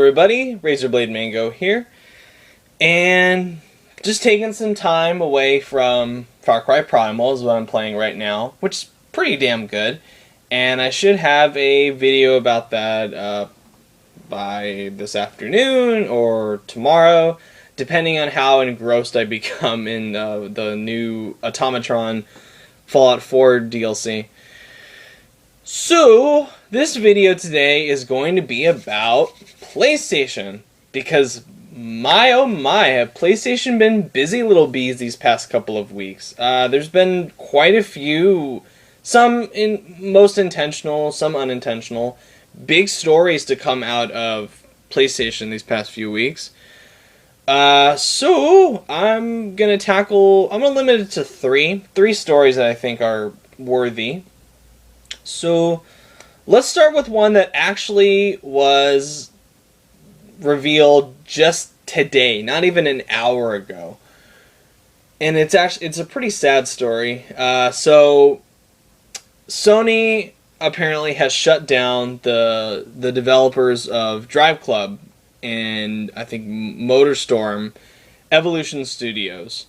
everybody, Razorblade Mango here, and just taking some time away from Far Cry Primal is what I'm playing right now, which is pretty damn good, and I should have a video about that by this afternoon or tomorrow, depending on how engrossed I become in the new Automatron Fallout 4 DLC. So, this video today is going to be about PlayStation, because my oh my, have PlayStation been busy little bees these past couple of weeks. There's been quite a few, most intentional, some unintentional, big stories to come out of PlayStation these past few weeks. So, I'm going to limit it to three stories that I think are worthy. So, let's start with one that actually was revealed just today, not even an hour ago. And it's a pretty sad story. So, Sony apparently has shut down the developers of Drive Club and I think MotorStorm Evolution Studios.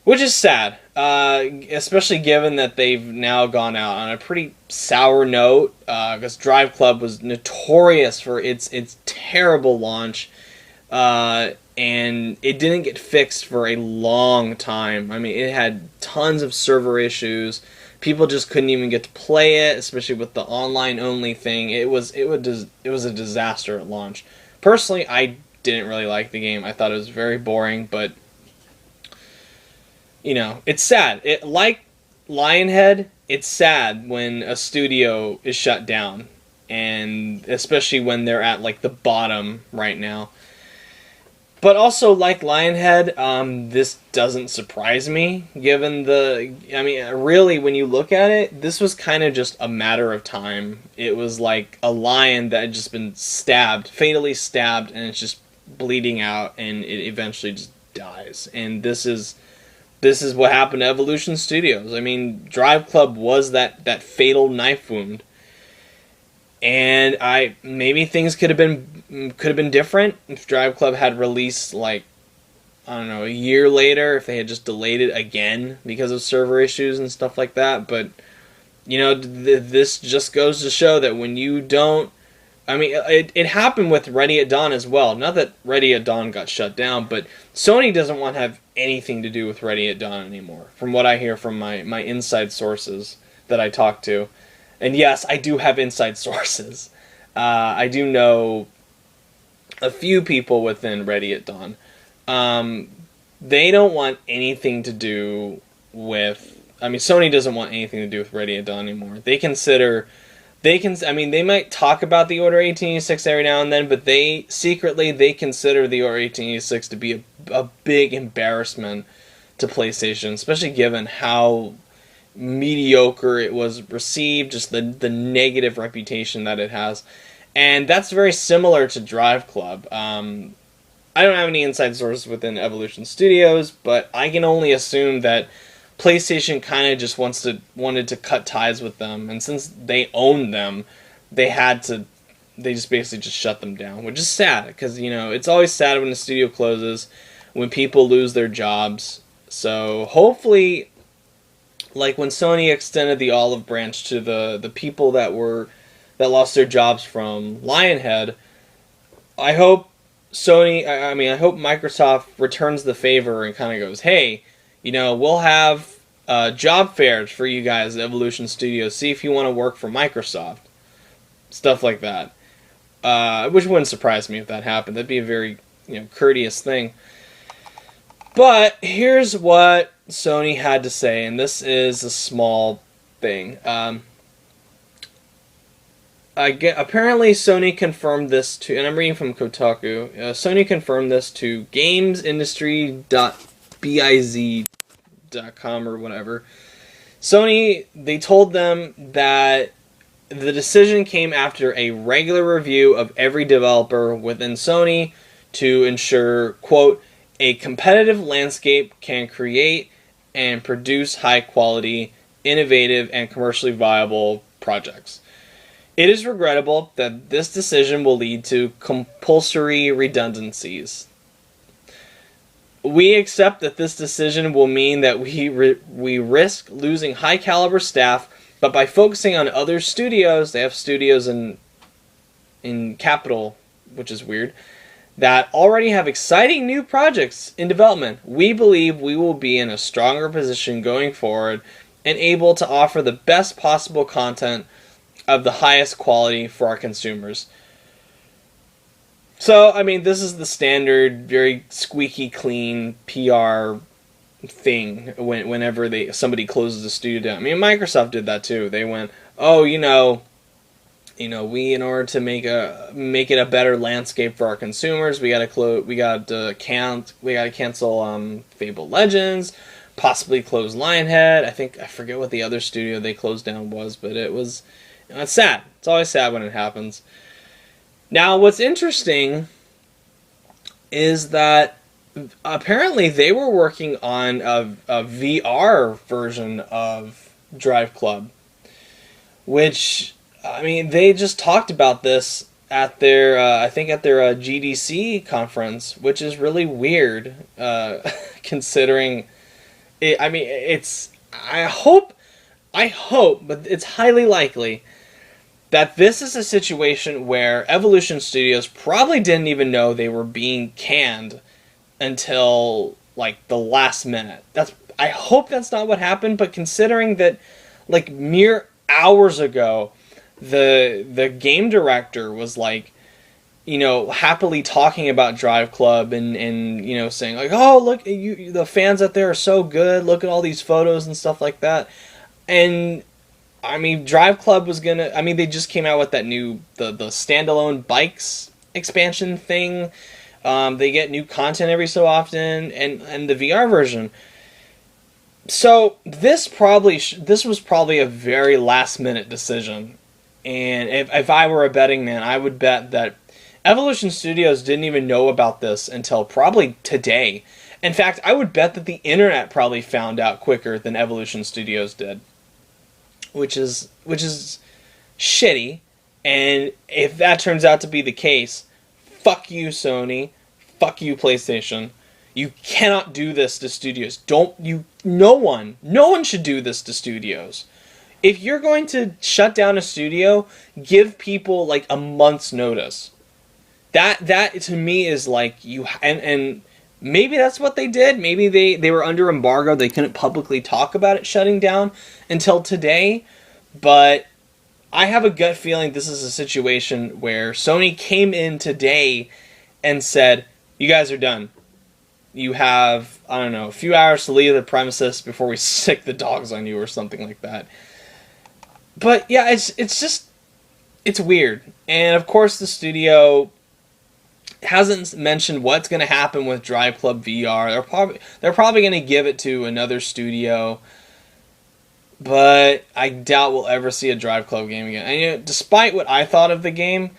Which is sad, especially given that they've now gone out on a pretty sour note, because Drive Club was notorious for its terrible launch, and it didn't get fixed for a long time. I mean, it had tons of server issues. People just couldn't even get to play it, especially with the online-only thing. It was a disaster at launch. Personally, I didn't really like the game. I thought it was very boring, but you know, it's sad. Like Lionhead, it's sad when a studio is shut down, and especially when they're at like the bottom right now. But also, like Lionhead, this doesn't surprise me, given really, when you look at it, this was kind of just a matter of time. It was like a lion that had just been fatally stabbed, and it's just bleeding out, and it eventually just dies. And this is what happened to Evolution Studios. I mean, Drive Club was that fatal knife wound, and maybe things could have been different if Drive Club had released, like, I don't know, a year later, if they had just delayed it again because of server issues and stuff like that. But you know, this just goes to show that when you don't, I mean, it happened with Ready at Dawn as well. Not that Ready at Dawn got shut down, but Sony doesn't want to have anything to do with Ready at Dawn anymore, from what I hear from my inside sources that I talk to. And yes, I do have inside sources. I do know a few people within Ready at Dawn. They don't want anything to do with, I mean, Sony doesn't want anything to do with Ready at Dawn anymore. They might talk about the Order 1886 every now and then, but they consider the Order 1886 to be a big embarrassment to PlayStation, especially given how mediocre it was received, just the negative reputation that it has. And that's very similar to Drive Club. I don't have any inside sources within Evolution Studios, but I can only assume that PlayStation kind of just wanted to cut ties with them, and since they owned them, they just basically just shut them down, which is sad, because, you know, it's always sad when a studio closes, when people lose their jobs. So hopefully, like when Sony extended the olive branch to the people that lost their jobs from Lionhead, I hope I hope Microsoft returns the favor and kind of goes, hey, you know, we'll have job fairs for you guys at Evolution Studios. See if you want to work for Microsoft. Stuff like that. Which wouldn't surprise me if that happened. That'd be a very, you know, courteous thing. But here's what Sony had to say, and this is a small thing. Apparently Sony confirmed this to, and I'm reading from Kotaku, Sony confirmed this to gamesindustry.biz.com or whatever. Sony, they told them that the decision came after a regular review of every developer within Sony to ensure, quote, a competitive landscape can create and produce high quality, innovative, and commercially viable projects. It is regrettable that this decision will lead to compulsory redundancies. We accept that this decision will mean that we risk losing high caliber staff, but by focusing on other studios, they have studios in Capital, which is weird, that already have exciting new projects in development. We believe we will be in a stronger position going forward and able to offer the best possible content of the highest quality for our consumers. So, I mean, this is the standard, very squeaky clean PR thing whenever somebody closes a studio down. I mean, Microsoft did that too. They went, oh, we, in order to make it a better landscape for our consumers, we got to cancel Fable Legends, possibly close Lionhead. I forget what the other studio they closed down was, but it's sad. It's always sad when it happens. Now, what's interesting is that apparently they were working on a VR version of Drive Club, which, I mean, they just talked about this at their GDC conference, which is really weird, considering it. I mean, I hope, but it's highly likely that this is a situation where Evolution Studios probably didn't even know they were being canned until like the last minute. I hope that's not what happened, but considering that like mere hours ago the game director was like, happily talking about Drive Club and saying like, oh, look, the fans out there are so good, look at all these photos and stuff like that. And I mean, Drive Club was gonna... I mean, they just came out with that new... The standalone bikes expansion thing. They get new content every so often. And the VR version. So, this was probably a very last-minute decision. And if I were a betting man, I would bet that Evolution Studios didn't even know about this until probably today. In fact, I would bet that the internet probably found out quicker than Evolution Studios did. Which is shitty, and if that turns out to be the case, fuck you, Sony, fuck you, PlayStation. You cannot do this to studios. No one should do this to studios. If you're going to shut down a studio, give people like a month's notice. That to me is like and maybe that's what they did. Maybe they were under embargo. They couldn't publicly talk about it shutting down until today. But I have a gut feeling this is a situation where Sony came in today and said, you guys are done. You have, I don't know, a few hours to leave the premises before we sick the dogs on you or something like that. But yeah, it's weird. And of course the studio hasn't mentioned what's going to happen with Drive Club VR. They're probably going to give it to another studio, but I doubt we'll ever see a Drive Club game again. And despite what I thought of the game,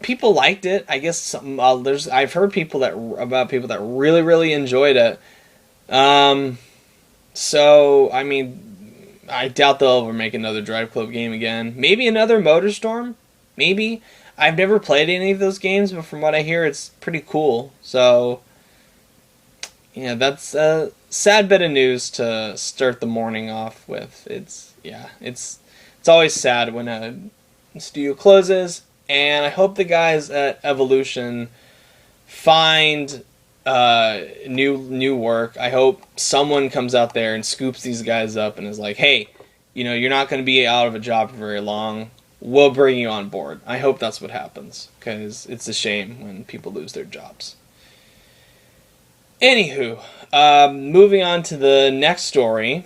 people liked it. I guess I've heard about people that really, really enjoyed it. So I mean, I doubt they'll ever make another Drive Club game again. Maybe another MotorStorm. Maybe. I've never played any of those games, but from what I hear, it's pretty cool. So, yeah, that's a sad bit of news to start the morning off with. It's always sad when a studio closes, and I hope the guys at Evolution find new work. I hope someone comes out there and scoops these guys up and is like, hey, you're not going to be out of a job for very long. We'll bring you on board. I hope that's what happens, because it's a shame when people lose their jobs. Anywho, moving on to the next story.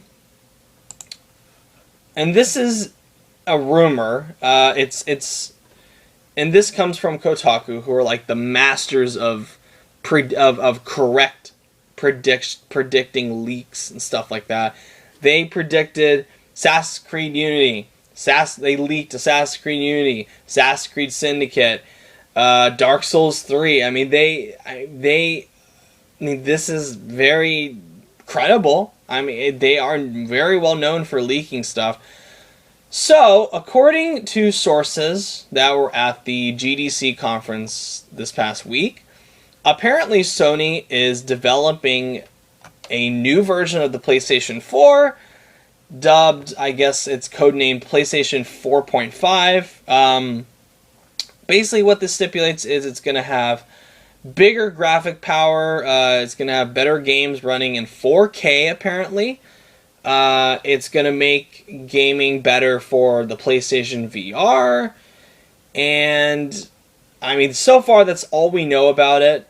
And this is a rumor. And this comes from Kotaku, who are like the masters of correct predicting leaks and stuff like that. They predicted Assassin's Creed Unity. They leaked Assassin's Creed Unity, Assassin's Creed Syndicate, Dark Souls 3. I mean, this is very credible. I mean, they are very well known for leaking stuff. So, according to sources that were at the GDC conference this past week, apparently Sony is developing a new version of the PlayStation 4, dubbed, I guess it's codenamed PlayStation 4.5. Basically, what this stipulates is it's going to have bigger graphic power. It's going to have better games running in 4K, apparently. It's going to make gaming better for the PlayStation VR. And, I mean, so far that's all we know about it.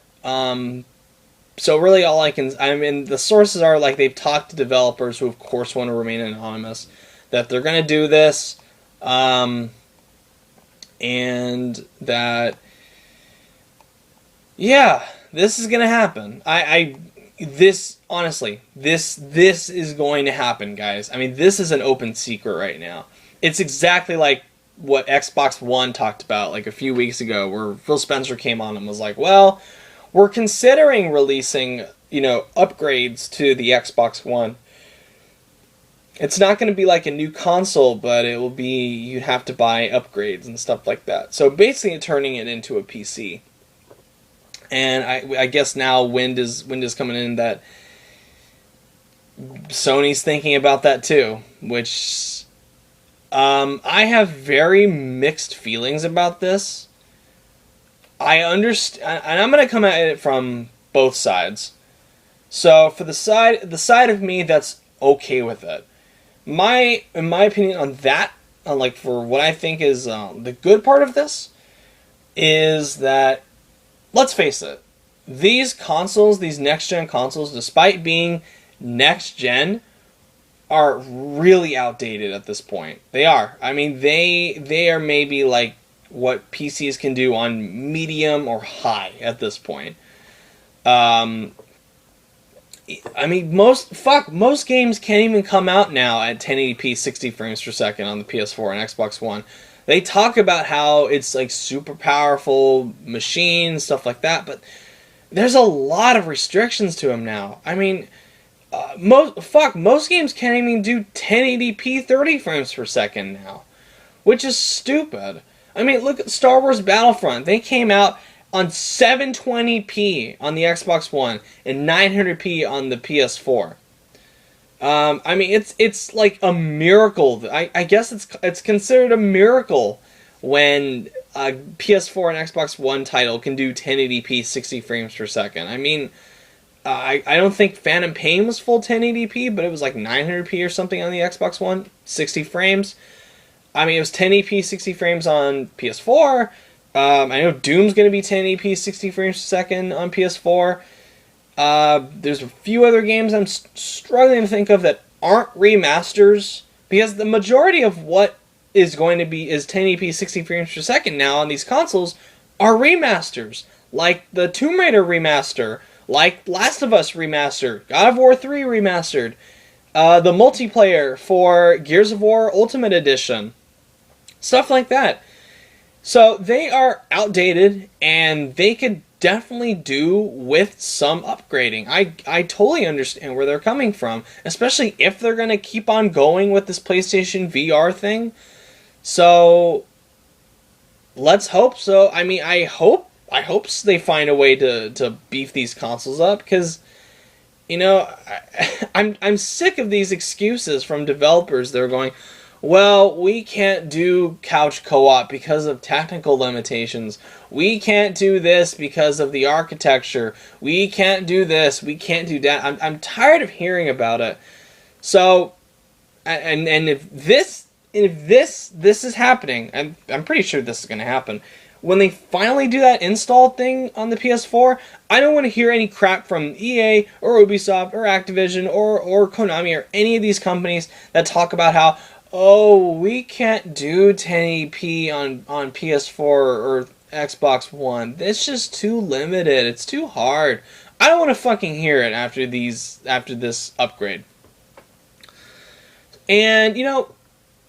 So really all the sources are like they've talked to developers who of course want to remain anonymous, that they're going to do this, and that, yeah, this is going to happen. This is going to happen, guys. I mean, this is an open secret right now. It's exactly like what Xbox One talked about like a few weeks ago, where Phil Spencer came on and was like, well, we're considering releasing, upgrades to the Xbox One. It's not going to be like a new console, but it will be, you'd have to buy upgrades and stuff like that. So basically turning it into a PC. And I guess now wind is coming in that Sony's thinking about that too, which I have very mixed feelings about this. I understand, and I'm going to come at it from both sides. So for the side of me that's okay with it, in my opinion on that, like for what I think is the good part of this, is that, let's face it, these consoles, these next-gen consoles, despite being next-gen, are really outdated at this point. They are. I mean, they are maybe like what PCs can do on medium or high at this point. I mean, most games can't even come out now at 1080p 60 frames per second on the PS4 and Xbox One. They talk about how it's like super powerful machines, stuff like that, but there's a lot of restrictions to them now. I mean, most games can't even do 1080p 30 frames per second now, which is stupid. I mean, look at Star Wars Battlefront. They came out on 720p on the Xbox One and 900p on the PS4. I mean, it's like a miracle. I guess it's considered a miracle when a PS4 and Xbox One title can do 1080p 60 frames per second. I mean, I don't think Phantom Pain was full 1080p, but it was like 900p or something on the Xbox One, 60 frames. I mean, it was 1080p 60 frames on PS4. I know Doom's going to be 1080p 60 frames per second on PS4. There's a few other games I'm struggling to think of that aren't remasters, because the majority of what is going to be is 1080p 60 frames per second now on these consoles are remasters, like the Tomb Raider remaster, like Last of Us remaster, God of War 3 remastered, the multiplayer for Gears of War Ultimate Edition, stuff like that. So they are outdated, and they could definitely do with some upgrading. I totally understand where they're coming from, especially if they're going to keep on going with this PlayStation VR thing. So let's hope so. I mean, I hope they find a way to beef these consoles up, because I'm sick of these excuses from developers. They're going, well, we can't do couch co-op because of technical limitations. We can't do this because of the architecture. We can't do this. We can't do that. I'm tired of hearing about it. So, and if this is happening, I'm pretty sure this is going to happen. When they finally do that install thing on the PS4, I don't want to hear any crap from EA or Ubisoft or Activision or Konami or any of these companies that talk about how, oh, we can't do 1080p on PS4 or Xbox One. It's just too limited. It's too hard. I don't want to fucking hear it after this upgrade. And,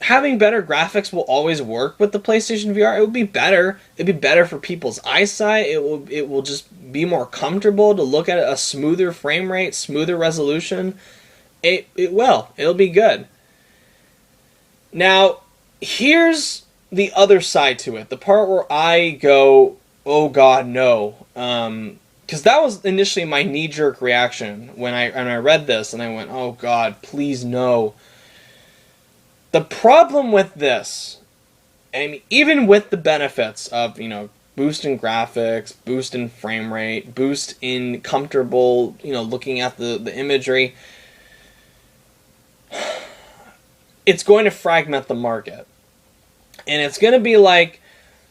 having better graphics will always work with the PlayStation VR. It would be better. It'd be better for people's eyesight. It will just be more comfortable to look at a smoother frame rate, smoother resolution. It'll be good. Now, Here's the other side to it. The part where I go, oh God, no. Because that was initially my knee-jerk reaction when I read this, and I went, oh God, please no. The problem with this, I mean, even with the benefits of, boost in graphics, boost in frame rate, boost in comfortable, looking at the imagery, it's going to fragment the market. And it's going to be like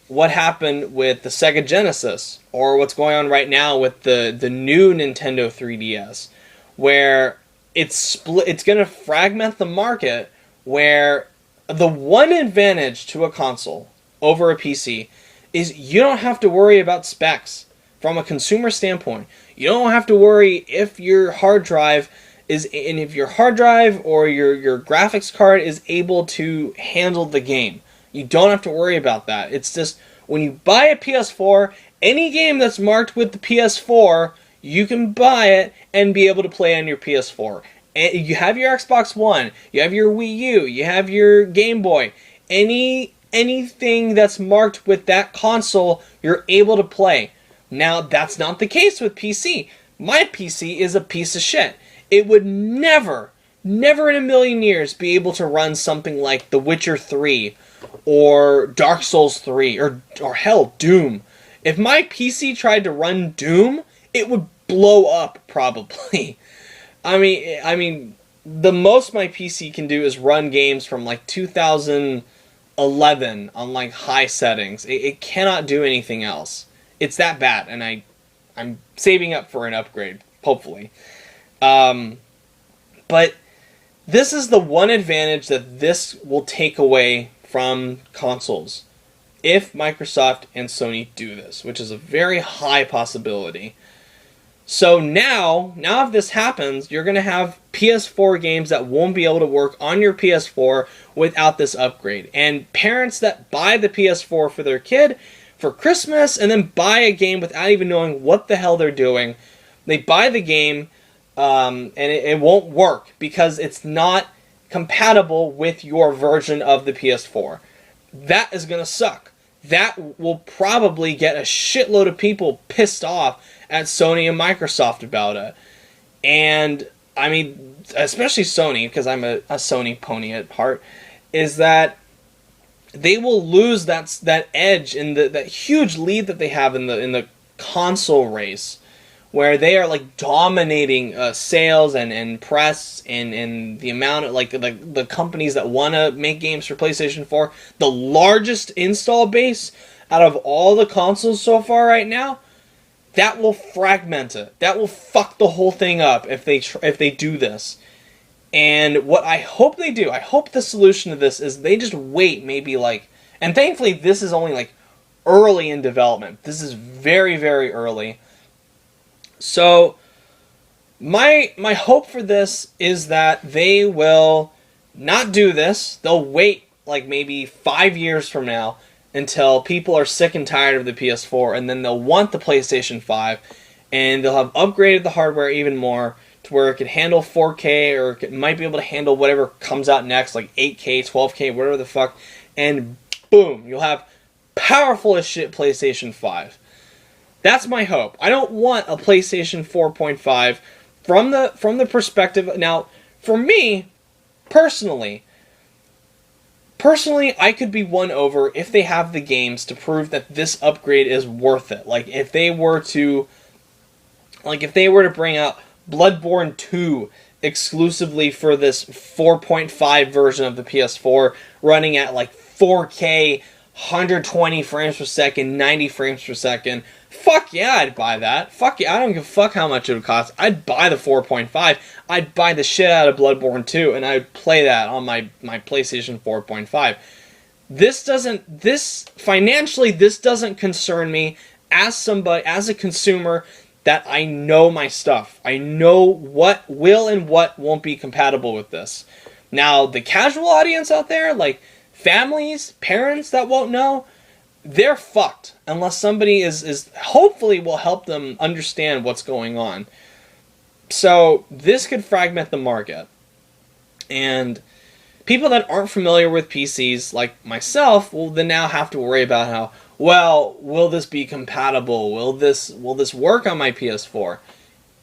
what happened with the Sega Genesis, or what's going on right now with the new Nintendo 3DS, where it's going to fragment the market, where the one advantage to a console over a PC is you don't have to worry about specs from a consumer standpoint. You don't have to worry if your hard drive or your graphics card is able to handle the game. You don't have to worry about that. It's just, when you buy a PS4, any game that's marked with the PS4, you can buy it and be able to play on your PS4. And you have your Xbox One, you have your Wii U, you have your Game Boy. Anything that's marked with that console, you're able to play. Now, that's not the case with PC. My PC is a piece of shit. It would never in a million years be able to run something like The Witcher 3 or Dark Souls 3 or hell, Doom. If my PC tried to run Doom, it would blow up probably. I mean, the most my PC can do is run games from like 2011 on like high settings. It cannot do anything else. It's that bad, and I'm saving up for an upgrade, hopefully. But this is the one advantage that this will take away from consoles if Microsoft and Sony do this, which is a very high possibility. So now if this happens, you're going to have PS4 games that won't be able to work on your PS4 without this upgrade. And parents that buy the PS4 for their kid for Christmas and then buy a game without even knowing what the hell they're doing, they buy the game and it won't work because it's not compatible with your version of the PS4. That is going to suck. That will probably get a shitload of people pissed off at Sony and Microsoft about it. And, I mean, especially Sony, because I'm a Sony pony at heart, is that they will lose that edge in that huge lead that they have in the console race, where they are like dominating sales and press and the amount of like the companies that want to make games for PlayStation 4. The largest install base out of all the consoles so far right now. That will fragment it. That will fuck the whole thing up if they do this. And what I hope they do, I hope the solution to this is they just wait maybe like, and thankfully this is only like early in development. This is very, very early. So my hope for this is that they will not do this. They'll wait like maybe 5 years from now until people are sick and tired of the PS4, and then they'll want the PlayStation 5, and they'll have upgraded the hardware even more to where it can handle 4K, or it might be able to handle whatever comes out next, like 8K, 12K, whatever the fuck, and boom, you'll have powerful as shit PlayStation 5. That's my hope. I don't want a PlayStation 4.5 from the perspective. Now, for me, personally, I could be won over if they have the games to prove that this upgrade is worth it. Like if they were to bring out Bloodborne 2 exclusively for this 4.5 version of the PS4, running at like 4K, 120 frames per second, 90 frames per second. Fuck yeah, I'd buy that. Fuck yeah, I don't give a fuck how much it would cost. I'd buy the 4.5. I'd buy the shit out of Bloodborne 2, and I'd play that on my PlayStation 4.5. This doesn't concern me as a consumer, that I know my stuff. I know what will and what won't be compatible with this. Now, the casual audience out there, like families, parents that won't know, they're fucked unless somebody is hopefully will help them understand what's going on. So this could fragment the market. And people that aren't familiar with PCs, like myself, will then now have to worry about how, well, will this be compatible? Will this work on my PS4?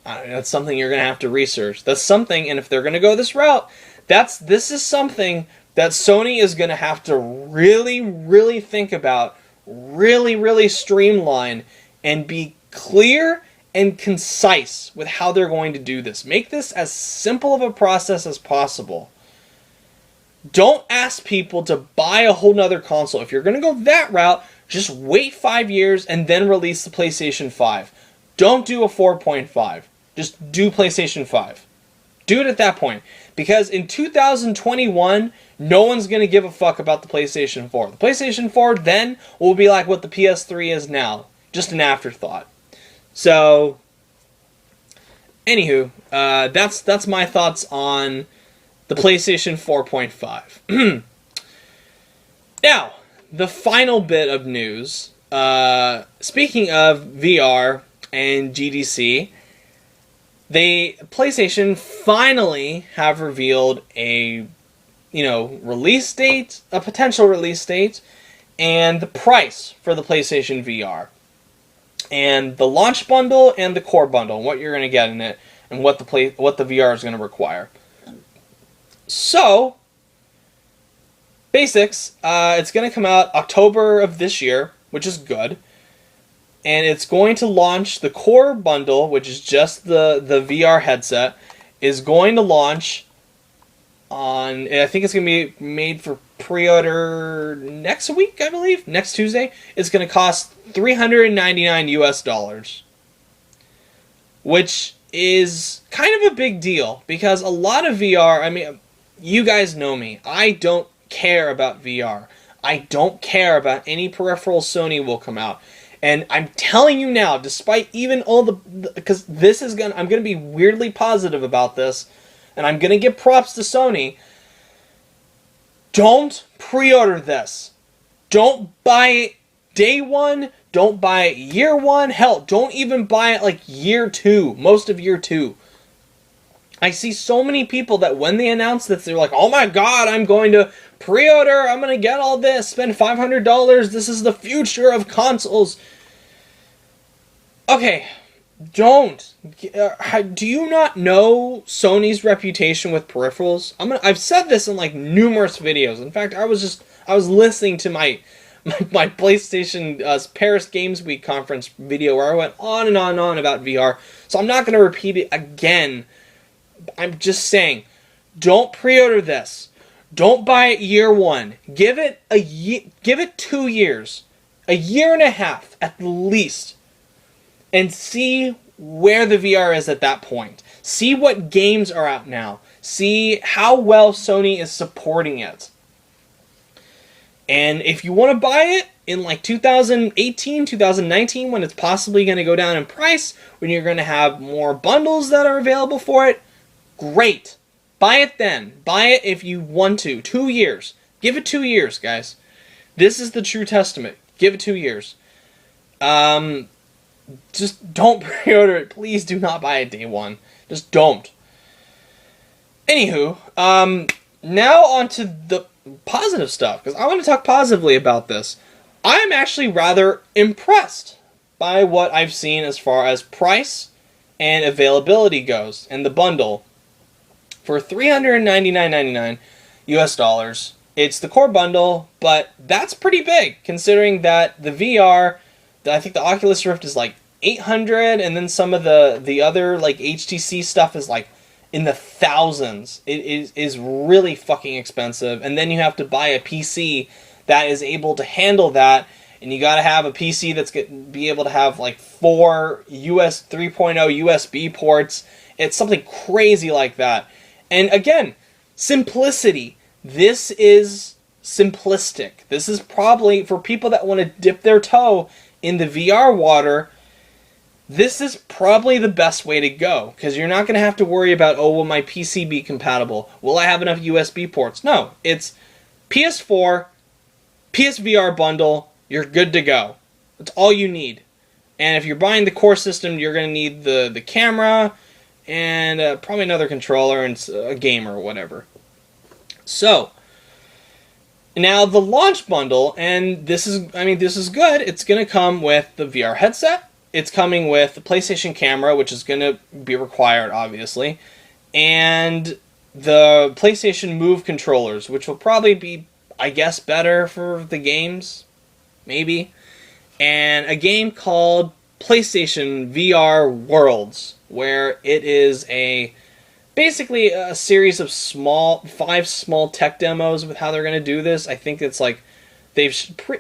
That's something you're going to have to research. That's something, and if they're going to go this route, this is something that Sony is going to have to really, really think about, really, really streamline, and be clear and concise with how they're going to do this. Make this as simple of a process as possible. Don't ask people to buy a whole nother console. If you're going to go that route, just wait 5 years and then release the PlayStation 5. Don't do a 4.5. Just do PlayStation 5. Do it at that point. Because in 2021, no one's going to give a fuck about the PlayStation 4. The PlayStation 4 then will be like what the PS3 is now. Just an afterthought. So, anywho, that's my thoughts on the PlayStation 4.5. Now, the final bit of news. Speaking of VR and GDC, PlayStation finally have revealed a release date, a potential release date, and the price for the PlayStation VR, and the launch bundle and the core bundle, and what you're going to get in it, and what the VR is going to require. So, basics. It's going to come out October of this year, which is good. And it's going to launch the core bundle, which is just the VR headset, is going to launch on, I think it's going to be made for pre-order next week, I believe, next Tuesday. It's going to cost $399 US, which is kind of a big deal because a lot of VR, I mean, you guys know me. I don't care about VR. I don't care about any peripherals Sony will come out. And I'm telling you now, despite even all because I'm gonna be weirdly positive about this, and I'm gonna give props to Sony. Don't pre-order this. Don't buy it day one. Don't buy it year one. Hell, don't even buy it like year two. Most of year two. I see so many people that when they announce this, they're like, "Oh my god, I'm going to pre-order. I'm gonna get all this. Spend $500. This is the future of consoles." Okay, don't. Do you not know Sony's reputation with peripherals? I've said this in like numerous videos. In fact, I was listening to my PlayStation Paris Games Week conference video where I went on and on and on about VR. So I'm not going to repeat it again. I'm just saying, don't pre-order this. Don't buy it year one. Give it 2 years, a year and a half at least. And see where the VR is at that point. See what games are out now. See how well Sony is supporting it. And if you want to buy it in like 2018, 2019, when it's possibly going to go down in price, when you're going to have more bundles that are available for it, great. Buy it then. Buy it if you want to. 2 years. Give it 2 years, guys. This is the true testament. Give it 2 years. Just don't pre-order it. Please do not buy it day one. Just don't. Anywho, now on to the positive stuff, because I want to talk positively about this. I'm actually rather impressed by what I've seen as far as price and availability goes, and the bundle. For $399.99 US, it's the core bundle, but that's pretty big, considering that the VR... I think the Oculus Rift is like $800, and then some of the other like HTC stuff is like in the thousands. It is really fucking expensive, and then you have to buy a PC that is able to handle that, and you got to have a PC that's be able to have like 4 US 3.0 USB ports. It's something crazy like that. And again, simplicity. This is simplistic. This is probably for people that want to dip their toe in the VR water. This is probably the best way to go, because you're not going to have to worry about, oh, will my PC be compatible? Will I have enough USB ports? No, it's PS4, PSVR bundle, you're good to go. That's all you need. And if you're buying the core system, you're going to need the camera and probably another controller and a game or whatever. So, now the launch bundle, and this is good. It's going to come with the VR headset. It's coming with the PlayStation camera, which is going to be required, obviously, and the PlayStation Move controllers, which will probably be, I guess, better for the games, maybe. And a game called PlayStation VR Worlds, where it is basically a series of 5 small tech demos with how they're going to do this. I think it's like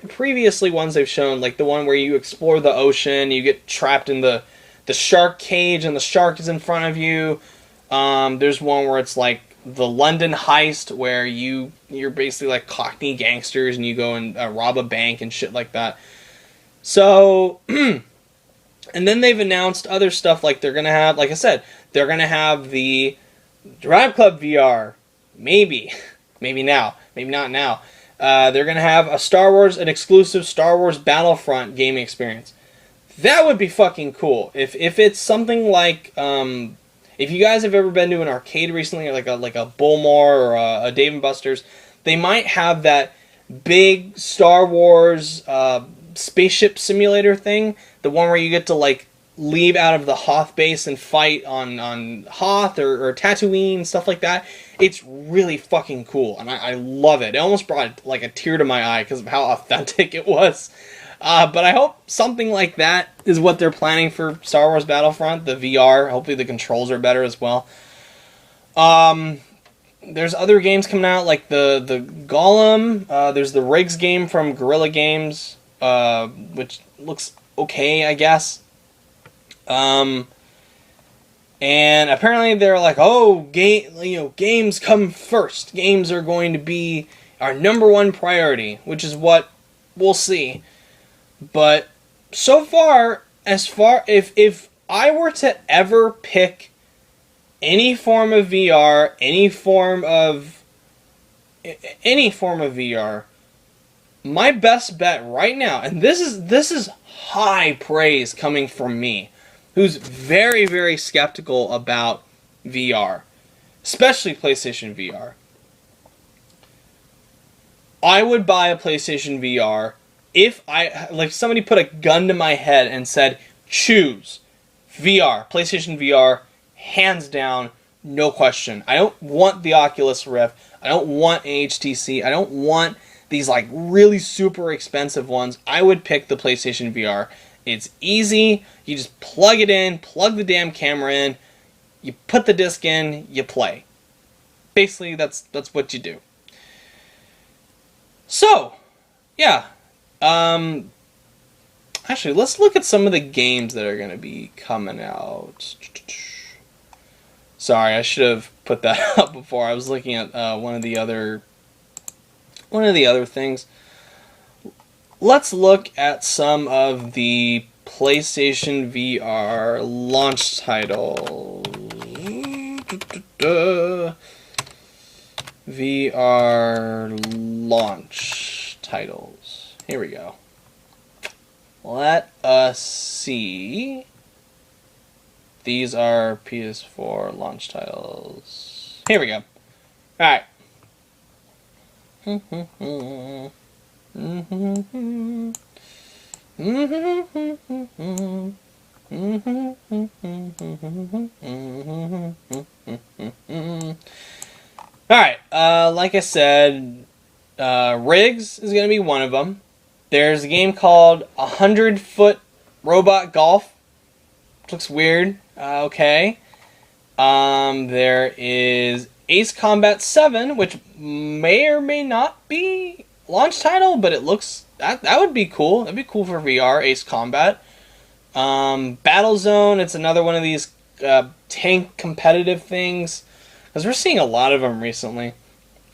previously ones they've shown, like the one where you explore the ocean, you get trapped in the shark cage and the shark is in front of you. There's one where it's like the London heist, where you're basically like Cockney gangsters and you go and rob a bank and shit like that. So, and then they've announced other stuff, like they're going to have, like I said, they're going to have the Drive Club VR. Maybe now. Maybe not now. They're going to have an exclusive Star Wars Battlefront gaming experience. That would be fucking cool. If it's something like, if you guys have ever been to an arcade recently, like a Bullmore or a Dave & Buster's, they might have that big Star Wars spaceship simulator thing, the one where you get to like leave out of the Hoth base and fight on Hoth or Tatooine, stuff like that. It's really fucking cool, and I love it. It almost brought like a tear to my eye because of how authentic it was. But I hope something like that is what they're planning for Star Wars Battlefront, the VR. Hopefully the controls are better as well. There's other games coming out, like the Golem. There's the Riggs game from Guerrilla Games, which looks okay, I guess. And apparently they're like, games come first. Games are going to be our number one priority, which is what we'll see. But so far, if I were to ever pick any form of VR, any form of VR, my best bet right now, and this is high praise coming from me, who's very, very skeptical about VR, especially PlayStation VR. I would buy a PlayStation VR if somebody put a gun to my head and said, choose VR, PlayStation VR, hands down, no question. I don't want the Oculus Rift. I don't want an HTC. I don't want these like really super expensive ones. I would pick the PlayStation VR. It's easy. You just plug it in, plug the damn camera in, you put the disc in, you play. Basically, that's what you do. So, yeah. Actually, let's look at some of the games that are going to be coming out. Sorry, I should have put that up before. I was looking at one of the other things. Let's look at some of the PlayStation VR launch titles. VR launch titles. Here we go. Let us see. These are PS4 launch titles. Here we go. Alright. Alright, like I said, Riggs is going to be one of them. There's a game called 100-Foot Robot Golf. Looks weird. Okay. There is Ace Combat 7, which may or may not be launch title, but it looks... That would be cool. That'd be cool for VR, Ace Combat. Battlezone, it's another one of these tank competitive things. Because we're seeing a lot of them recently.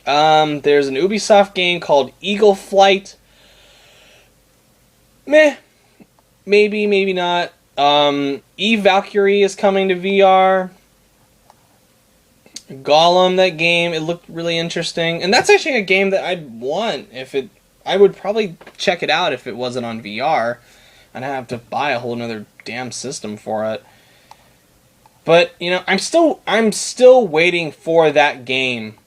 There's an Ubisoft game called Eagle Flight. Meh. Maybe, maybe not. Eve Valkyrie is coming to VR. Golem, that game, it looked really interesting. And that's actually a game that I'd want if it... I would probably check it out if it wasn't on VR. I'd have to buy a whole nother damn system for it. But, you know, I'm still waiting for that game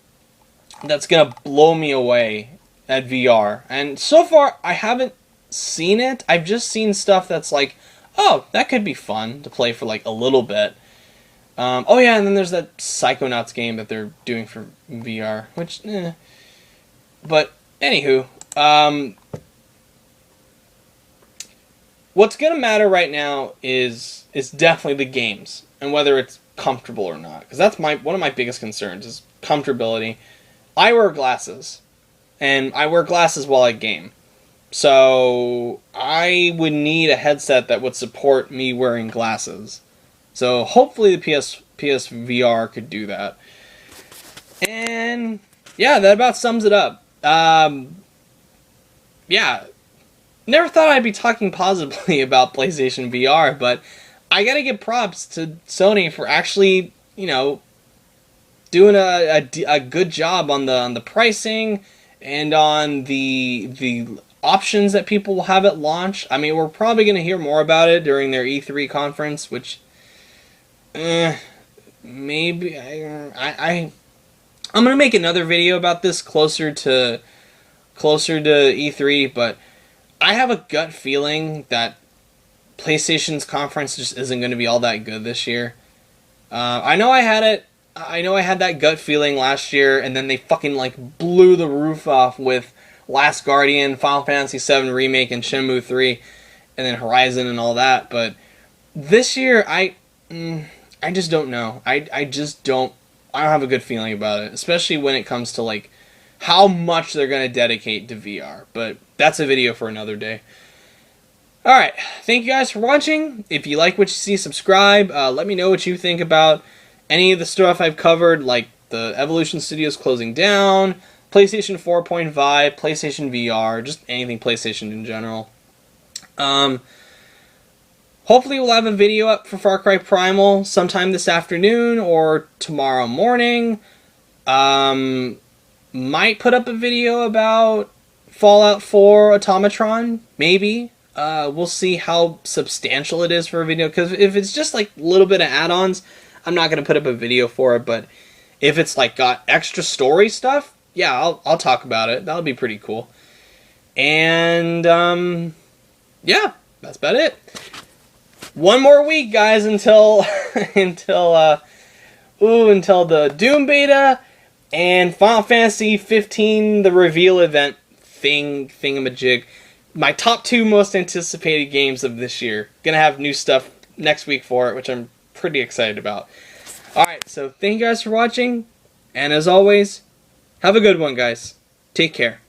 that's gonna blow me away at VR. And so far, I haven't seen it. I've just seen stuff that's like, oh, that could be fun to play for like a little bit. Oh yeah, and then there's that Psychonauts game that they're doing for VR, which, But anywho, what's gonna matter right now is definitely the games and whether it's comfortable or not, because that's one of my biggest concerns is comfortability. I wear glasses, and I wear glasses while I game, so I would need a headset that would support me wearing glasses. So hopefully the PSVR could do that. And yeah, that about sums it up. Yeah, never thought I'd be talking positively about PlayStation VR, but I gotta give props to Sony for actually, doing a good job on the pricing and on the options that people will have at launch. I mean, we're probably gonna hear more about it during their E3 conference, which, maybe I'm gonna make another video about this closer to E3, but I have a gut feeling that PlayStation's conference just isn't going to be all that good this year. I know I had that gut feeling last year, and then they fucking like blew the roof off with Last Guardian, Final Fantasy VII Remake, and Shenmue 3, and then Horizon and all that. But this year, I just don't know. I don't have a good feeling about it, especially when it comes to like how much they're going to dedicate to VR. But that's a video for another day. Alright, thank you guys for watching. If you like what you see, subscribe. Let me know what you think about any of the stuff I've covered, like the Evolution Studios closing down, PlayStation 4.5, PlayStation VR, just anything PlayStation in general. Hopefully we'll have a video up for Far Cry Primal sometime this afternoon or tomorrow morning. Might put up a video about Fallout 4 Automatron, maybe. We'll see how substantial it is for a video, because if it's just like a little bit of add-ons, I'm not going to put up a video for it, but if it's like got extra story stuff, yeah, I'll talk about it. That'll be pretty cool. And, yeah, that's about it. One more week, guys, until until the Doom beta and Final Fantasy 15, the reveal event thingamajig. My top 2 most anticipated games of this year. Gonna have new stuff next week for it, which I'm pretty excited about. Alright, so thank you guys for watching, and as always, have a good one, guys. Take care.